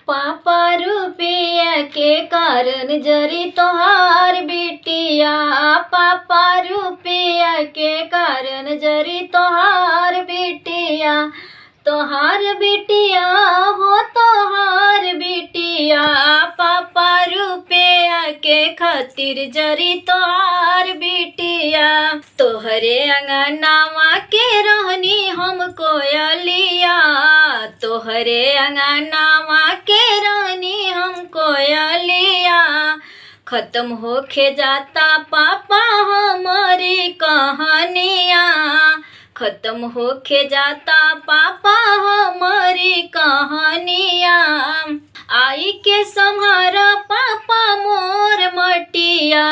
पापा रुपया के कारण जरी तोहार बिटिया, पापा रुपया के कारण जरी तोहार बिटिया, तोहार बिटिया हो तोहार बिटिया, पापा रुपया के खातिर जरी तोहार बिटिया। तोहरे अंगनावा के रहनी हम कोयलिया, तोहरे अंगनावा के रहनी हम कोयलिया, खत्म होके जाता पापा हमारी कहानिया, खत्म होके जाता पापा हमारी कहानिया। आई के सम्हारा पापा मोर मटिया,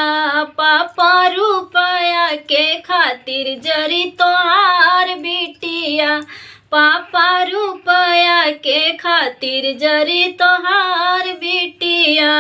पापा रुपया के खातिर जरी तोहार बिटिया, पापा रुपया के खातिर जरी तोहार बिटिया।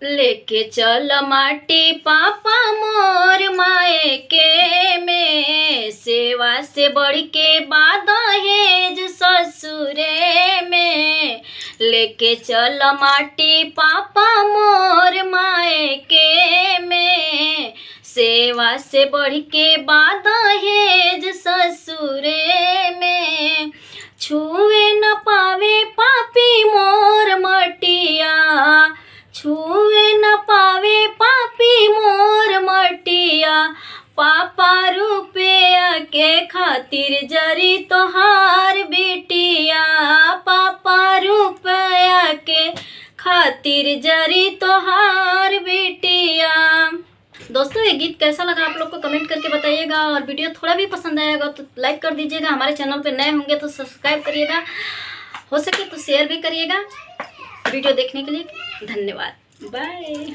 लेके चल माटी पापा मोर माए के में, सेवा से बढ़ के बाद दहेज ससुरे में। लेके चल माटी पापा मोर माए के में, सेवा से बढ़ के बाद दहेज ससुरे में। छुए न पावे पापी मोर मटिया, छुए न पावे पापी मोर मटिया, पापा रुपया के खातिर जरी तोहार बिटिया, पापा रुपया के खातिर जरी तोहार बिटिया। दोस्तों ये गीत कैसा लगा आप लोग को कमेंट करके बताइएगा, और वीडियो थोड़ा भी पसंद आएगा तो लाइक कर दीजिएगा। हमारे चैनल पे नए होंगे तो सब्सक्राइब करिएगा, हो सके तो शेयर भी करिएगा। वीडियो देखने के लिए धन्यवाद, बाय।